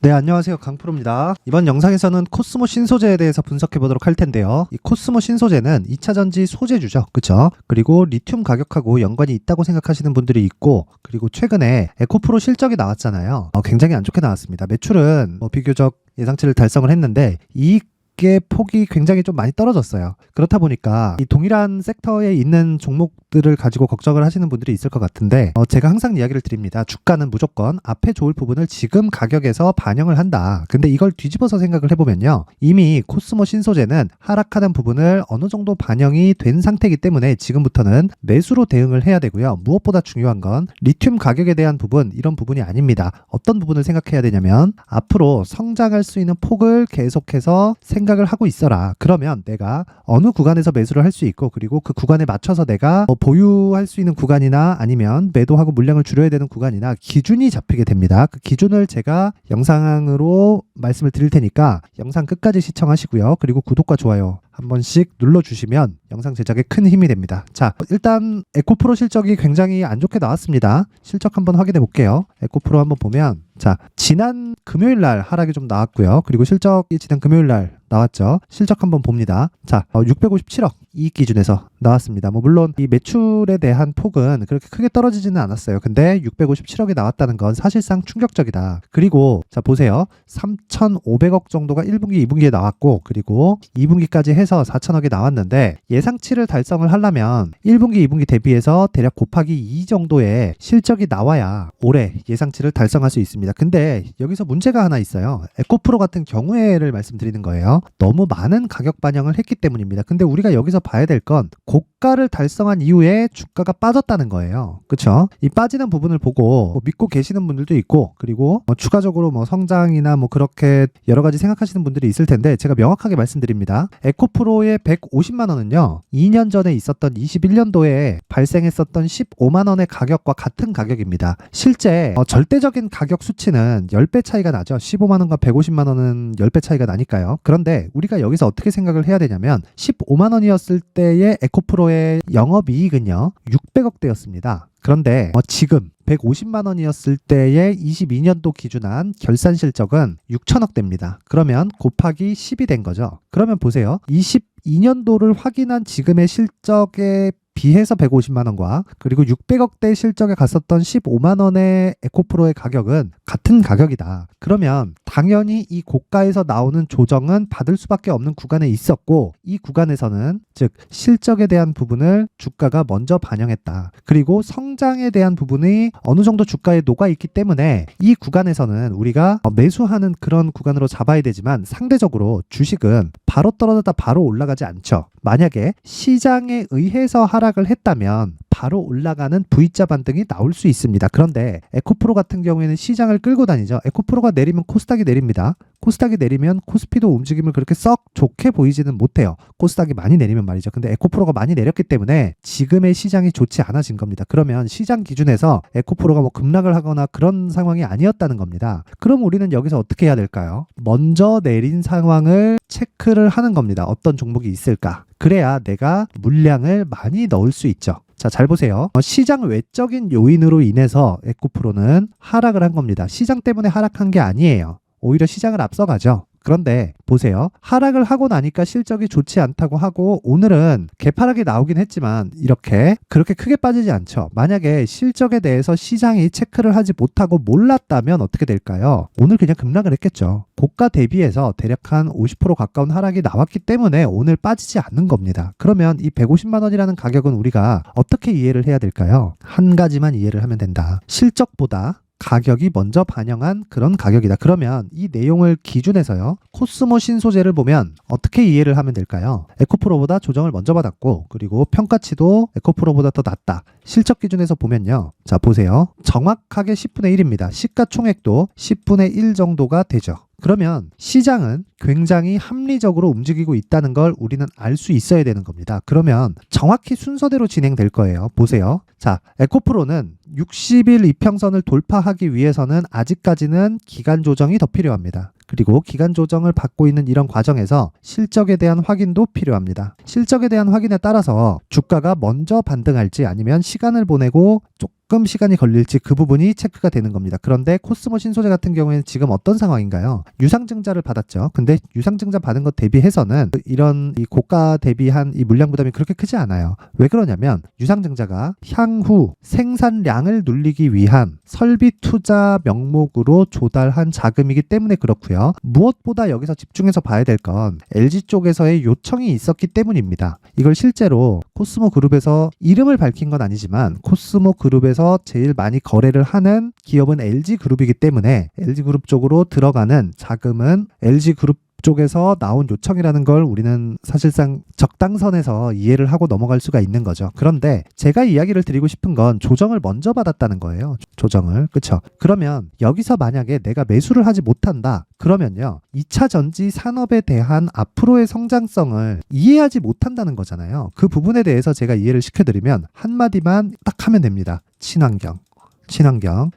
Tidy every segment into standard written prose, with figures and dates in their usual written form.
네, 안녕하세요. 강프로입니다. 이번 영상에서는 코스모 신소재에 대해서 분석해 보도록 할 텐데요. 이 코스모 신소재는 2차전지 소재주죠. 그쵸? 그리고 리튬 가격하고 연관이 있다고 생각하시는 분들이 있고, 그리고 최근에 에코프로 실적이 나왔잖아요. 굉장히 안 좋게 나왔습니다. 매출은 비교적 예상치를 달성을 했는데 이익의 폭이 굉장히 좀 많이 떨어졌어요. 그렇다 보니까 이 동일한 섹터에 있는 종목들을 가지고 걱정을 하시는 분들이 있을 것 같은데 제가 항상 이야기를 드립니다. 주가는 무조건 앞에 좋을 부분을 지금 가격에서 반영을 한다. 근데 이걸 뒤집어서 생각을 해보면요. 이미 코스모 신소재는 하락하는 부분을 어느 정도 반영이 된 상태이기 때문에 지금부터는 매수로 대응을 해야 되고요. 무엇보다 중요한 건 리튬 가격에 대한 부분, 이런 부분이 아닙니다. 어떤 부분을 생각해야 되냐면 앞으로 성장할 수 있는 폭을 계속해서 생각을 하고 있어라. 그러면 내가 어느 구간에서 매수를 할 수 있고, 그리고 그 구간에 맞춰서 내가 보유할 수 있는 구간이나 아니면 매도하고 물량을 줄여야 되는 구간이나 기준이 잡히게 됩니다. 그 기준을 제가 영상으로 말씀을 드릴 테니까 영상 끝까지 시청하시고요. 그리고 구독과 좋아요 한 번씩 눌러주시면 영상 제작에 큰 힘이 됩니다. 자, 일단 에코프로 실적이 굉장히 안 좋게 나왔습니다. 실적 한번 확인해 볼게요. 에코프로 한번 보면, 자, 지난 금요일 날 하락이 좀 나왔고요. 그리고 실적이 지난 금요일 날 나왔죠. 실적 한번 봅니다. 자, 657억 이익 기준에서 나왔습니다. 물론 이 매출에 대한 폭은 그렇게 크게 떨어지지는 않았어요. 근데 657억이 나왔다는 건 사실상 충격적이다. 그리고 자, 보세요. 3,500억 정도가 1분기, 2분기에 나왔고, 그리고 2분기까지 해서 4천억이 나왔는데 예상치를 달성을 하려면 1분기, 2분기 대비해서 대략 곱하기 2 정도의 실적이 나와야 올해 예상치를 달성할 수 있습니다. 근데 여기서 문제가 하나 있어요. 에코프로 같은 경우에를 말씀드리는 거예요. 너무 많은 가격 반영을 했기 때문입니다. 근데 우리가 여기서 봐야 될 건 고가를 달성한 이후에 주가가 빠졌다는 거예요. 그쵸? 이 빠지는 부분을 보고 믿고 계시는 분들도 있고, 그리고 추가적으로 성장이나 그렇게 여러 가지 생각하시는 분들이 있을 텐데 제가 명확하게 말씀드립니다. 에코프로의 150만 원은요. 2년 전에 있었던 21년도에 발생했었던 15만 원의 가격과 같은 가격입니다. 실제 절대적인 가격 수치는 10배 차이가 나죠. 15만 원과 150만 원은 10배 차이가 나니까요. 그런데 우리가 여기서 어떻게 생각을 해야 되냐면 15만 원이었을 때의 에코프로의 영업이익은요. 600억대였습니다. 그런데 지금 150만 원이었을 때의 22년도 기준한 결산 실적은 6천억대입니다. 그러면 곱하기 10이 된 거죠. 그러면 보세요. 22년도를 확인한 지금의 실적에 비해서 150만 원과 그리고 600억대 실적에 갔었던 15만 원의 에코프로의 가격은 같은 가격이다. 그러면 당연히 이 고가에서 나오는 조정은 받을 수밖에 없는 구간에 있었고, 이 구간에서는 즉 실적에 대한 부분을 주가가 먼저 반영했다. 그리고 성장에 대한 부분이 어느 정도 주가에 녹아있기 때문에 이 구간에서는 우리가 매수하는 그런 구간으로 잡아야 되지만 상대적으로 주식은 바로 떨어졌다 바로 올라가지 않죠. 만약에 시장에 의해서 하락을 했다면 바로 올라가는 V자 반등이 나올 수 있습니다. 그런데 에코프로 같은 경우에는 시장을 끌고 다니죠. 에코프로가 내리면 코스닥이 내립니다. 코스닥이 내리면 코스피도 움직임을 그렇게 썩 좋게 보이지는 못해요. 코스닥이 많이 내리면 말이죠. 근데 에코프로가 많이 내렸기 때문에 지금의 시장이 좋지 않아진 겁니다. 그러면 시장 기준에서 에코프로가 급락을 하거나 그런 상황이 아니었다는 겁니다. 그럼 우리는 여기서 어떻게 해야 될까요? 먼저 내린 상황을 체크를 하는 겁니다. 어떤 종목이 있을까? 그래야 내가 물량을 많이 넣을 수 있죠. 자, 잘 보세요. 시장 외적인 요인으로 인해서 에코프로는 하락을 한 겁니다. 시장 때문에 하락한 게 아니에요. 오히려 시장을 앞서가죠. 그런데 보세요. 하락을 하고 나니까 실적이 좋지 않다고 하고 오늘은 개파락이 나오긴 했지만 그렇게 크게 빠지지 않죠. 만약에 실적에 대해서 시장이 체크를 하지 못하고 몰랐다면 어떻게 될까요? 오늘 그냥 급락을 했겠죠. 고가 대비해서 대략 한 50% 가까운 하락이 나왔기 때문에 오늘 빠지지 않는 겁니다. 그러면 이 150만 원이라는 가격은 우리가 어떻게 이해를 해야 될까요? 한 가지만 이해를 하면 된다. 실적보다 가격이 먼저 반영한 그런 가격이다. 그러면 이 내용을 기준해서요. 코스모 신소재를 보면 어떻게 이해를 하면 될까요? 에코프로보다 조정을 먼저 받았고, 그리고 평가치도 에코프로보다 더 낮다. 실적 기준에서 보면요. 자, 보세요. 정확하게 10분의 1입니다. 시가총액도 10분의 1 정도가 되죠. 그러면 시장은 굉장히 합리적으로 움직이고 있다는 걸 우리는 알 수 있어야 되는 겁니다. 그러면 정확히 순서대로 진행될 거예요. 보세요. 자, 에코프로는 60일 이평선을 돌파하기 위해서는 아직까지는 기간 조정이 더 필요합니다. 그리고 기간 조정을 받고 있는 이런 과정에서 실적에 대한 확인도 필요합니다. 실적에 대한 확인에 따라서 주가가 먼저 반등할지 아니면 시간을 보내고 조금 시간이 걸릴지 그 부분이 체크가 되는 겁니다. 그런데 코스모 신소재 같은 경우에는 지금 어떤 상황인가요? 유상증자를 받았죠. 근데 유상증자 받은 것 대비해서는 이런 이 고가 대비한 이 물량 부담이 그렇게 크지 않아요. 왜 그러냐면 유상증자가 향후 생산량을 눌리기 위한 설비 투자 명목으로 조달한 자금이기 때문에 그렇고요. 무엇보다 여기서 집중해서 봐야 될 건 LG 쪽에서의 요청이 있었기 때문입니다. 이걸 실제로 코스모 그룹에서 이름을 밝힌 건 아니지만 코스모 그룹에서 제일 많이 거래를 하는 기업은 LG 그룹이기 때문에 LG 그룹 쪽으로 들어가는 자금은 LG 그룹 쪽에서 나온 요청이라는 걸 우리는 사실상 적당선에서 이해를 하고 넘어갈 수가 있는 거죠. 그런데 제가 이야기를 드리고 싶은 건 조정을 먼저 받았다는 거예요. 조정을. 그렇죠? 그러면 여기서 만약에 내가 매수를 하지 못한다. 그러면요. 2차 전지 산업에 대한 앞으로의 성장성을 이해하지 못한다는 거잖아요. 그 부분에 대해서 제가 이해를 시켜드리면 한마디만 딱 하면 됩니다. 친환경.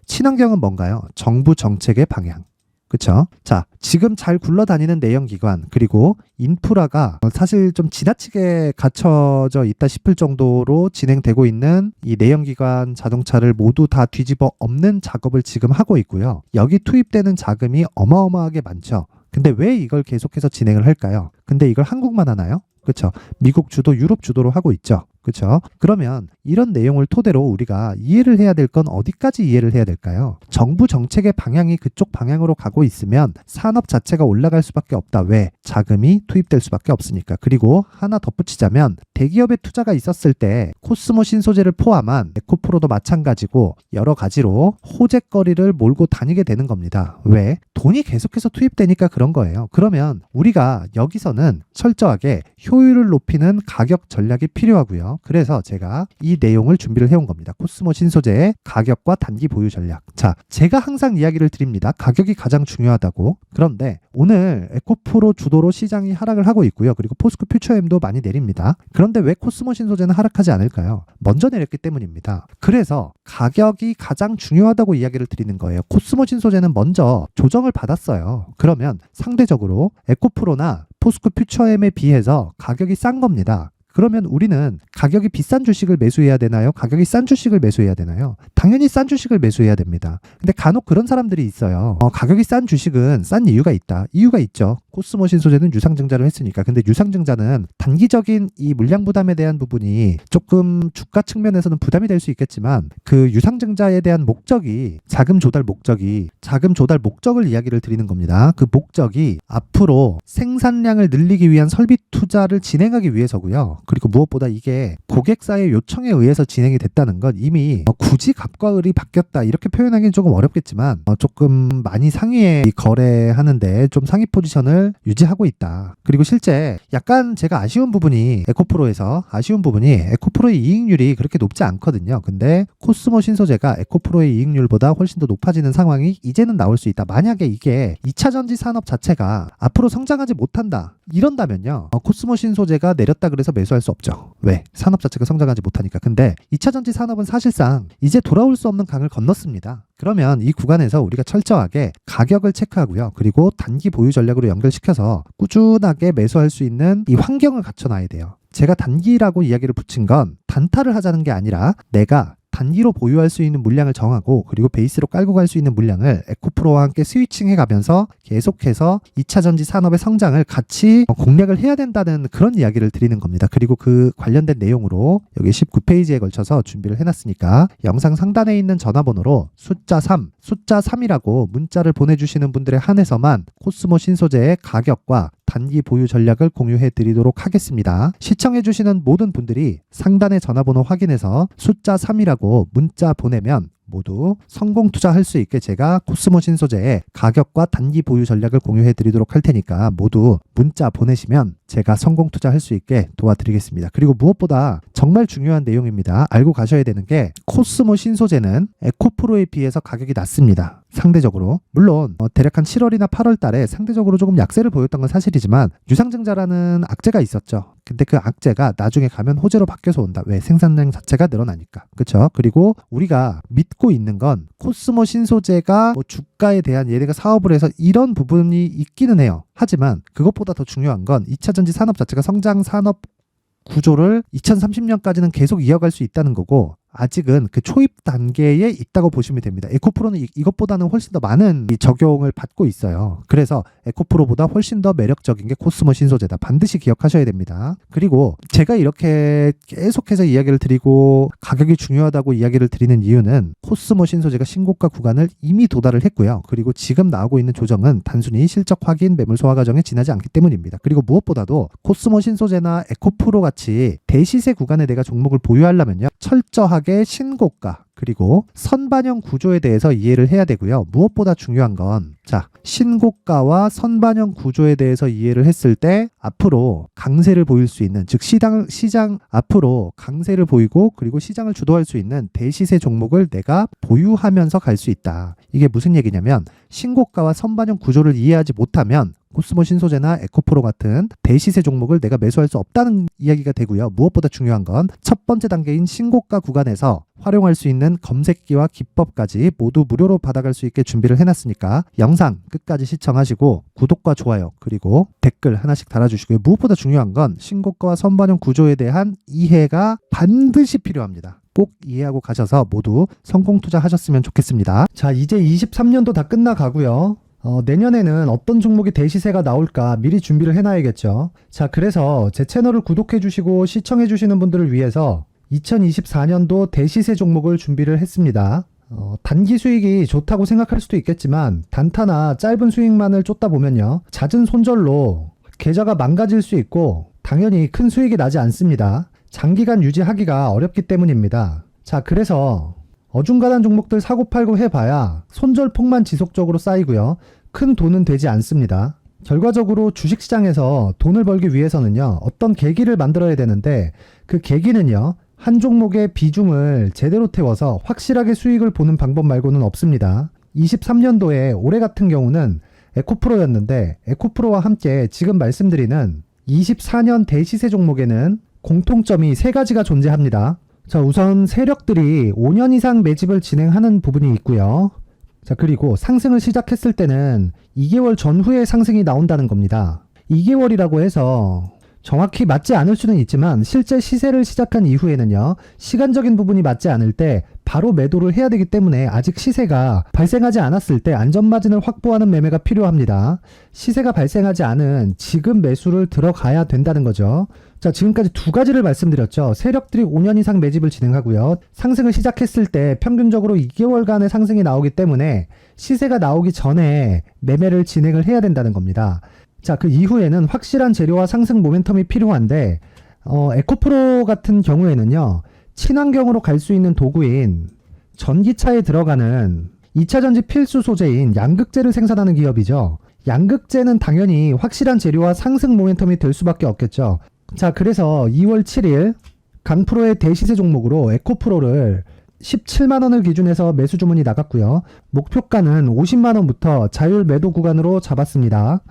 친환경은 뭔가요? 정부 정책의 방향. 그쵸? 자, 지금 잘 굴러다니는 내연기관 그리고 인프라가 사실 좀 지나치게 갖춰져 있다 싶을 정도로 진행되고 있는 이 내연기관 자동차를 모두 다 뒤집어 엎는 작업을 지금 하고 있고요. 여기 투입되는 자금이 어마어마하게 많죠. 근데 왜 이걸 계속해서 진행을 할까요? 근데 이걸 한국만 하나요? 그렇죠. 미국 주도, 유럽 주도로 하고 있죠. 그렇죠. 그러면 이런 내용을 토대로 우리가 이해를 해야 될 건 어디까지 이해를 해야 될까요? 정부 정책의 방향이 그쪽 방향으로 가고 있으면 산업 자체가 올라갈 수밖에 없다. 왜? 자금이 투입될 수밖에 없으니까. 그리고 하나 덧붙이자면 대기업의 투자가 있었을 때 코스모 신소재를 포함한 에코프로도 마찬가지고 여러 가지로 호재거리를 몰고 다니게 되는 겁니다. 왜? 돈이 계속해서 투입되니까 그런 거예요. 그러면 우리가 여기서는 철저하게 효율을 높이는 가격 전략이 필요하고요. 그래서 제가 이 내용을 준비를 해온 겁니다. 코스모 신소재의 가격과 단기 보유 전략. 자, 제가 항상 이야기를 드립니다. 가격이 가장 중요하다고. 그런데 오늘 에코프로 주도로 시장이 하락을 하고 있고요. 그리고 포스코 퓨처엠도 많이 내립니다. 그런데 왜 코스모 신소재는 하락하지 않을까요? 먼저 내렸기 때문입니다. 그래서 가격이 가장 중요하다고 이야기를 드리는 거예요. 코스모 신소재는 먼저 조정을 받았어요. 그러면 상대적으로 에코프로나 포스코 퓨처엠에 비해서 가격이 싼 겁니다. 그러면 우리는 가격이 비싼 주식을 매수해야 되나요? 가격이 싼 주식을 매수해야 되나요? 당연히 싼 주식을 매수해야 됩니다. 근데 간혹 그런 사람들이 있어요. 가격이 싼 주식은 싼 이유가 있다. 이유가 있죠. 코스모 신소재는 유상증자를 했으니까. 근데 유상증자는 단기적인 이 물량 부담에 대한 부분이 조금 주가 측면에서는 부담이 될 수 있겠지만 그 유상증자에 대한 목적이 자금 조달 목적을 이야기를 드리는 겁니다. 그 목적이 앞으로 생산량을 늘리기 위한 설비 투자를 진행하기 위해서고요. 그리고 무엇보다 이게 고객사의 요청에 의해서 진행이 됐다는 건 이미 굳이 갑과 을이 바뀌었다 이렇게 표현하기는 조금 어렵겠지만 조금 많이 상위에 거래하는데 좀 상위 포지션을 유지하고 있다. 그리고 실제 약간 제가 아쉬운 부분이 에코프로의 이익률이 그렇게 높지 않거든요. 근데 코스모 신소재가 에코프로의 이익률보다 훨씬 더 높아지는 상황이 이제는 나올 수 있다. 만약에 이게 2차 전지 산업 자체가 앞으로 성장하지 못한다. 이런다면요. 코스모 신소재가 내렸다 그래서 매수할 수 없죠. 왜? 산업 자체가 성장하지 못하니까. 근데 2차 전지 산업은 사실상 이제 돌아올 수 없는 강을 건넜습니다. 그러면 이 구간에서 우리가 철저하게 가격을 체크하고요. 그리고 단기 보유 전략으로 연결시켜서 꾸준하게 매수할 수 있는 이 환경을 갖춰놔야 돼요. 제가 단기라고 이야기를 붙인 건 단타를 하자는 게 아니라 내가 단기로 보유할 수 있는 물량을 정하고 그리고 베이스로 깔고 갈 수 있는 물량을 에코프로와 함께 스위칭해 가면서 계속해서 2차 전지 산업의 성장을 같이 공략을 해야 된다는 그런 이야기를 드리는 겁니다. 그리고 그 관련된 내용으로 여기 19페이지에 걸쳐서 준비를 해놨으니까 영상 상단에 있는 전화번호로 숫자 3이라고 문자를 보내주시는 분들에 한해서만 코스모 신소재의 가격과 단기 보유 전략을 공유해 드리도록 하겠습니다. 시청해 주시는 모든 분들이 상단의 전화번호 확인해서 숫자 3이라고 문자 보내면 모두 성공 투자할 수 있게 제가 코스모 신소재의 가격과 단기 보유 전략을 공유해 드리도록 할 테니까 모두 문자 보내시면 제가 성공 투자할 수 있게 도와드리겠습니다. 그리고 무엇보다 정말 중요한 내용입니다. 알고 가셔야 되는 게 코스모 신소재는 에코프로에 비해서 가격이 낮습니다. 상대적으로. 물론 대략 한 7월이나 8월 달에 상대적으로 조금 약세를 보였던 건 사실이지만 유상증자라는 악재가 있었죠. 근데 그 악재가 나중에 가면 호재로 바뀌어서 온다. 왜? 생산량 자체가 늘어나니까. 그렇죠? 그리고 우리가 믿고 있는 건 코스모 신소재가 뭐 주가에 대한 얘네가 사업을 해서 이런 부분이 있기는 해요. 하지만 그것보다 더 중요한 건 2차전지 산업 자체가 성장 산업 구조를 2030년까지는 계속 이어갈 수 있다는 거고, 아직은 그 초입 단계에 있다고 보시면 됩니다. 에코프로는 이것보다는 훨씬 더 많은 적용을 받고 있어요. 그래서 에코프로보다 훨씬 더 매력적인 게 코스모 신소재다. 반드시 기억하셔야 됩니다. 그리고 제가 이렇게 계속해서 이야기를 드리고 가격이 중요하다고 이야기를 드리는 이유는 코스모 신소재가 신고가 구간을 이미 도달을 했고요. 그리고 지금 나오고 있는 조정은 단순히 실적 확인 매물 소화 과정에 지나지 않기 때문입니다. 그리고 무엇보다도 코스모 신소재나 에코프로 같이 대시세 구간에 내가 종목을 보유하려면요, 철저하게 신고가 그리고 선반영 구조에 대해서 이해를 해야 되고요. 무엇보다 중요한 건 신고가와 선반영 구조에 대해서 이해를 했을 때 앞으로 강세를 보일 수 있는, 즉 시장 앞으로 강세를 보이고 그리고 시장을 주도할 수 있는 대시세 종목을 내가 보유하면서 갈 수 있다. 이게 무슨 얘기냐면 신고가와 선반영 구조를 이해하지 못하면 코스모 신소재나 에코프로 같은 대시세 종목을 내가 매수할 수 없다는 이야기가 되고요. 무엇보다 중요한 건 첫 번째 단계인 신고가 구간에서 활용할 수 있는 검색기와 기법까지 모두 무료로 받아갈 수 있게 준비를 해놨으니까 영상 끝까지 시청하시고 구독과 좋아요 그리고 댓글 하나씩 달아주시고요. 무엇보다 중요한 건 신고가와 선반영 구조에 대한 이해가 반드시 필요합니다. 꼭 이해하고 가셔서 모두 성공 투자하셨으면 좋겠습니다. 자, 이제 23년도 다 끝나가고요. 내년에는 어떤 종목이 대시세가 나올까 미리 준비를 해놔야겠죠. 자, 그래서 제 채널을 구독해주시고 시청해주시는 분들을 위해서 2024년도 대시세 종목을 준비를 했습니다. 단기 수익이 좋다고 생각할 수도 있겠지만 단타나 짧은 수익만을 쫓다 보면요, 잦은 손절로 계좌가 망가질 수 있고 당연히 큰 수익이 나지 않습니다. 장기간 유지하기가 어렵기 때문입니다. 자, 그래서 어중간한 종목들 사고팔고 해봐야 손절폭만 지속적으로 쌓이고요, 큰 돈은 되지 않습니다. 결과적으로 주식시장에서 돈을 벌기 위해서는요, 어떤 계기를 만들어야 되는데 그 계기는요, 한 종목의 비중을 제대로 태워서 확실하게 수익을 보는 방법 말고는 없습니다. 23년도에 올해 같은 경우는 에코프로였는데 에코프로와 함께 지금 말씀드리는 24년 대시세 종목에는 공통점이 3가지가 존재합니다. 자, 우선 세력들이 5년 이상 매집을 진행하는 부분이 있고요. 자, 그리고 상승을 시작했을 때는 2개월 전후에 상승이 나온다는 겁니다. 2개월이라고 해서 정확히 맞지 않을 수는 있지만 실제 시세를 시작한 이후에는요, 시간적인 부분이 맞지 않을 때 바로 매도를 해야 되기 때문에 아직 시세가 발생하지 않았을 때 안전마진을 확보하는 매매가 필요합니다. 시세가 발생하지 않은 지금 매수를 들어가야 된다는 거죠. 자, 지금까지 2가지를 말씀드렸죠. 세력들이 5년 이상 매집을 진행하고요, 상승을 시작했을 때 평균적으로 2개월간의 상승이 나오기 때문에 시세가 나오기 전에 매매를 진행을 해야 된다는 겁니다. 자, 그 이후에는 확실한 재료와 상승 모멘텀이 필요한데 에코프로 같은 경우에는요, 친환경으로 갈 수 있는 도구인 전기차에 들어가는 2차전지 필수 소재인 양극재를 생산하는 기업이죠. 양극재는 당연히 확실한 재료와 상승 모멘텀이 될 수밖에 없겠죠. 자, 그래서 2월 7일 강프로의 대시세 종목으로 에코프로를 17만원을 기준해서 매수 주문이 나갔고요. 목표가는 50만원부터 자율 매도 구간으로 잡았습니다.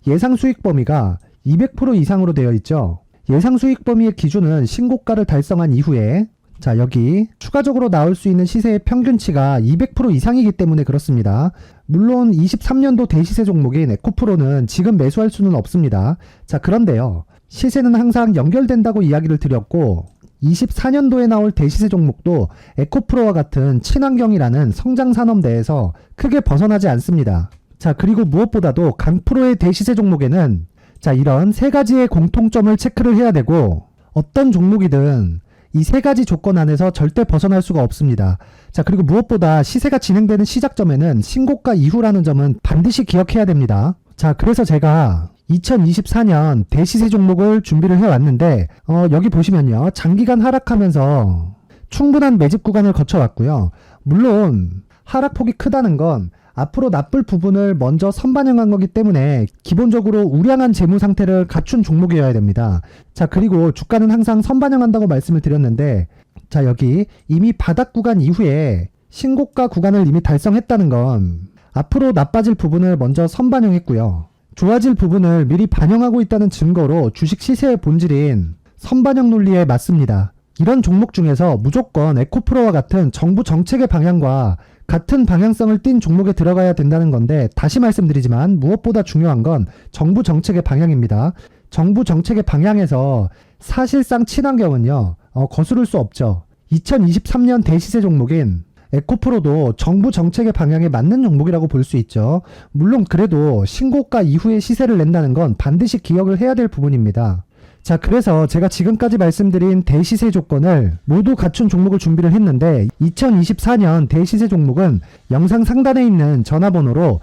예상 수익 범위가 200% 이상으로 되어 있죠. 예상 수익 범위의 기준은 신고가를 달성한 이후에, 자, 여기 추가적으로 나올 수 있는 시세의 평균치가 200% 이상이기 때문에 그렇습니다. 물론 23년도 대시세 종목인 에코프로는 지금 매수할 수는 없습니다. 자, 그런데요, 시세는 항상 연결된다고 이야기를 드렸고 24년도에 나올 대시세 종목도 에코프로와 같은 친환경이라는 성장산업대에서 크게 벗어나지 않습니다. 자, 그리고 무엇보다도 강프로의 대시세 종목에는 자, 이런 3가지의 공통점을 체크를 해야 되고 어떤 종목이든 이 3가지 조건 안에서 절대 벗어날 수가 없습니다. 자, 그리고 무엇보다 시세가 진행되는 시작점에는 신고가 이후라는 점은 반드시 기억해야 됩니다. 자, 그래서 제가 2024년 대시세 종목을 준비를 해왔는데 여기 보시면요, 장기간 하락하면서 충분한 매집 구간을 거쳐왔고요. 물론 하락폭이 크다는 건 앞으로 나쁠 부분을 먼저 선반영한 거기 때문에 기본적으로 우량한 재무 상태를 갖춘 종목이어야 됩니다. 자, 그리고 주가는 항상 선반영한다고 말씀을 드렸는데, 자, 여기 이미 바닥 구간 이후에 신고가 구간을 이미 달성했다는 건 앞으로 나빠질 부분을 먼저 선반영했고요. 좋아질 부분을 미리 반영하고 있다는 증거로 주식 시세의 본질인 선반영 논리에 맞습니다. 이런 종목 중에서 무조건 에코프로와 같은 정부 정책의 방향과 같은 방향성을 띈 종목에 들어가야 된다는 건데, 다시 말씀드리지만 무엇보다 중요한 건 정부 정책의 방향입니다. 정부 정책의 방향에서 사실상 친환경은요, 거스를 수 없죠. 2023년 대시세 종목인 에코프로도 정부 정책의 방향에 맞는 종목이라고 볼 수 있죠. 물론 그래도 신고가 이후에 시세를 낸다는 건 반드시 기억을 해야 될 부분입니다. 자, 그래서 제가 지금까지 말씀드린 대시세 조건을 모두 갖춘 종목을 준비를 했는데, 2024년 대시세 종목은 영상 상단에 있는 전화번호로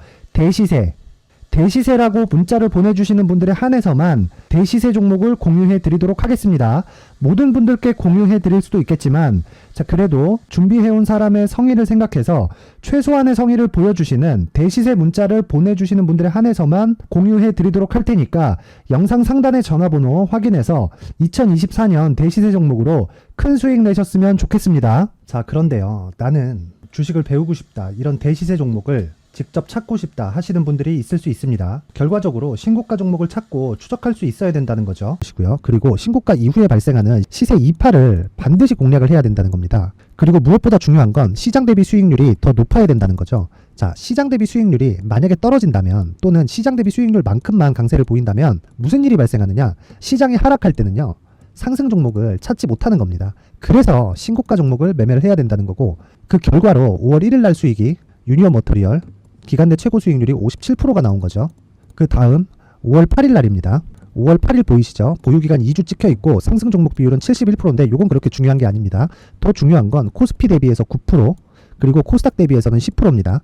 대시세라고 문자를 보내주시는 분들에 한해서만 대시세 종목을 공유해 드리도록 하겠습니다. 모든 분들께 공유해 드릴 수도 있겠지만, 자, 그래도 준비해온 사람의 성의를 생각해서 최소한의 성의를 보여주시는 대시세 문자를 보내주시는 분들에 한해서만 공유해 드리도록 할 테니까 영상 상단의 전화번호 확인해서 2024년 대시세 종목으로 큰 수익 내셨으면 좋겠습니다. 자, 그런데요, 나는 주식을 배우고 싶다, 이런 대시세 종목을 직접 찾고 싶다 하시는 분들이 있을 수 있습니다. 결과적으로 신고가 종목을 찾고 추적할 수 있어야 된다는 거죠. 그리고 신고가 이후에 발생하는 시세 이파를 반드시 공략을 해야 된다는 겁니다. 그리고 무엇보다 중요한 건 시장 대비 수익률이 더 높아야 된다는 거죠. 자, 시장 대비 수익률이 만약에 떨어진다면, 또는 시장 대비 수익률만큼만 강세를 보인다면 무슨 일이 발생하느냐? 시장이 하락할 때는요, 상승 종목을 찾지 못하는 겁니다. 그래서 신고가 종목을 매매를 해야 된다는 거고, 그 결과로 5월 1일 날 수익이 유니온 머터리얼 기간 내 최고 수익률이 57%가 나온 거죠. 그 다음 5월 8일 날입니다. 5월 8일 보이시죠? 보유기간 2주 찍혀 있고 상승 종목 비율은 71%인데 이건 그렇게 중요한 게 아닙니다. 더 중요한 건 코스피 대비해서 9%, 그리고 코스닥 대비해서는 10%입니다.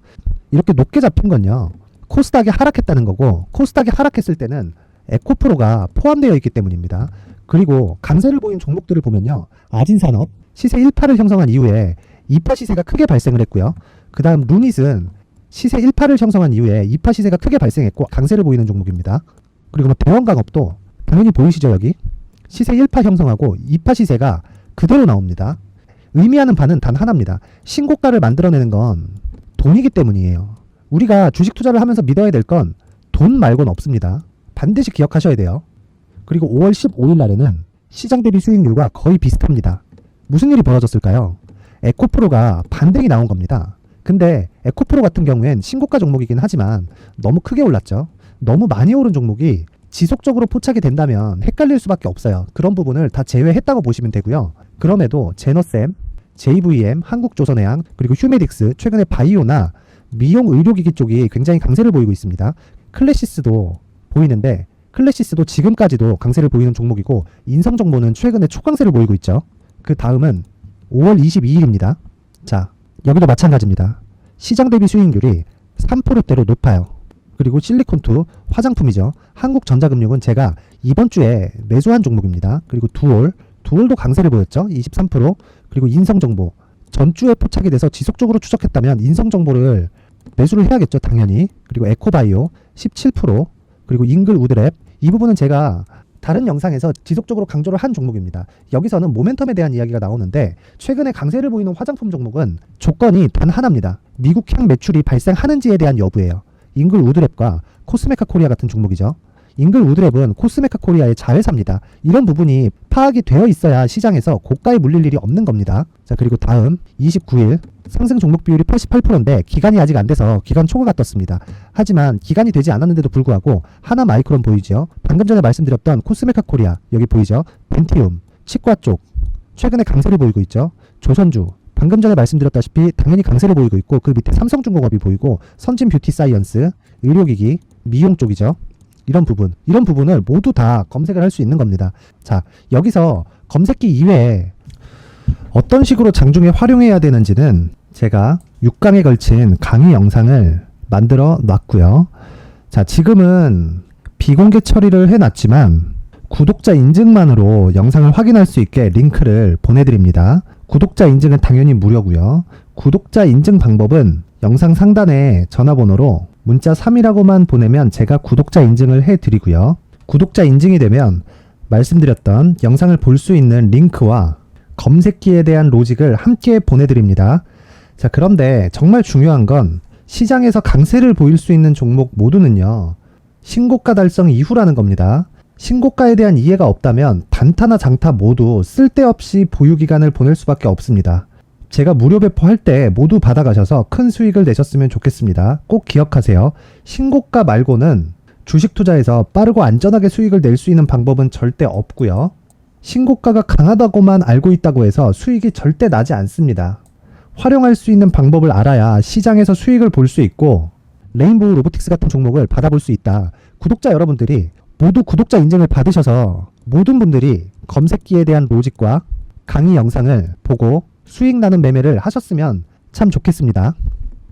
이렇게 높게 잡힌 건요, 코스닥이 하락했다는 거고, 코스닥이 하락했을 때는 에코프로가 포함되어 있기 때문입니다. 그리고 강세를 보인 종목들을 보면요, 아진산업 시세 1파를 형성한 이후에 2파 시세가 크게 발생을 했고요. 그 다음 루닛은 시세 1파를 형성한 이후에 2파 시세가 크게 발생했고 강세를 보이는 종목입니다. 그리고 대원강업도 당연히 보이시죠? 여기 시세 1파 형성하고 2파 시세가 그대로 나옵니다. 의미하는 바는 단 하나입니다. 신고가를 만들어내는 건 돈이기 때문이에요. 우리가 주식 투자를 하면서 믿어야 될 건 돈 말고는 없습니다. 반드시 기억하셔야 돼요. 그리고 5월 15일 날에는 시장 대비 수익률과 거의 비슷합니다. 무슨 일이 벌어졌을까요? 에코프로가 반등이 나온 겁니다. 근데 에코프로 같은 경우엔 신고가 종목이긴 하지만 너무 크게 올랐죠. 너무 많이 오른 종목이 지속적으로 포착이 된다면 헷갈릴 수밖에 없어요. 그런 부분을 다 제외했다고 보시면 되고요. 그럼에도 제너셈, JVM, 한국조선해양, 그리고 휴메딕스, 최근에 바이오나 미용 의료기기 쪽이 굉장히 강세를 보이고 있습니다. 클래시스도 보이는데, 클래시스도 지금까지도 강세를 보이는 종목이고, 인성정보는 최근에 초강세를 보이고 있죠. 그 다음은 5월 22일입니다. 자, 여기도 마찬가지입니다. 시장 대비 수익률이 3%대로 높아요. 그리고 실리콘2 화장품이죠. 한국전자금융은 제가 이번 주에 매수한 종목입니다. 그리고 두올도 강세를 보였죠. 23%. 그리고 인성정보 전주에 포착이 돼서 지속적으로 추적했다면 인성정보를 매수를 해야겠죠, 당연히. 그리고 에코바이오 17%. 그리고 잉글우드랩, 이 부분은 제가 다른 영상에서 지속적으로 강조를 한 종목입니다. 여기서는 모멘텀에 대한 이야기가 나오는데, 최근에 강세를 보이는 화장품 종목은 조건이 단 하나입니다. 미국향 매출이 발생하는지에 대한 여부예요. 잉글우드랩과 코스메카 코리아 같은 종목이죠. 잉글우드랩은 코스메카 코리아의 자회사입니다. 이런 부분이 파악이 되어 있어야 시장에서 고가에 물릴 일이 없는 겁니다. 자, 그리고 다음 29일 상승 종목 비율이 88%인데 기간이 아직 안 돼서 기간 초과가 떴습니다. 하지만 기간이 되지 않았는데도 불구하고 하나 마이크론 보이죠? 방금 전에 말씀드렸던 코스메카 코리아, 여기 보이죠? 벤티움, 치과 쪽 최근에 강세를 보이고 있죠. 조선주, 방금 전에 말씀드렸다시피 당연히 강세를 보이고 있고, 그 밑에 삼성중공업이 보이고, 선진 뷰티 사이언스, 의료기기, 미용 쪽이죠. 이런 부분을 모두 다 검색을 할 수 있는 겁니다. 자, 여기서 검색기 이외에 어떤 식으로 장중에 활용해야 되는지는 제가 6강에 걸친 강의 영상을 만들어 놨고요. 자, 지금은 비공개 처리를 해놨지만 구독자 인증만으로 영상을 확인할 수 있게 링크를 보내드립니다. 구독자 인증은 당연히 무료고요. 구독자 인증 방법은 영상 상단에 전화번호로 문자 3이라고만 보내면 제가 구독자 인증을 해드리고요. 구독자 인증이 되면 말씀드렸던 영상을 볼 수 있는 링크와 검색기에 대한 로직을 함께 보내드립니다. 자, 그런데 정말 중요한 건 시장에서 강세를 보일 수 있는 종목 모두는요, 신고가 달성 이후라는 겁니다. 신고가에 대한 이해가 없다면 단타나 장타 모두 쓸데없이 보유기간을 보낼 수밖에 없습니다. 제가 무료 배포할 때 모두 받아가셔서 큰 수익을 내셨으면 좋겠습니다. 꼭 기억하세요. 신고가 말고는 주식 투자에서 빠르고 안전하게 수익을 낼 수 있는 방법은 절대 없고요. 신고가가 강하다고만 알고 있다고 해서 수익이 절대 나지 않습니다. 활용할 수 있는 방법을 알아야 시장에서 수익을 볼 수 있고 레인보우 로보틱스 같은 종목을 받아볼 수 있다. 구독자 여러분들이 모두 구독자 인증을 받으셔서 모든 분들이 검색기에 대한 로직과 강의 영상을 보고 수익 나는 매매를 하셨으면 참 좋겠습니다.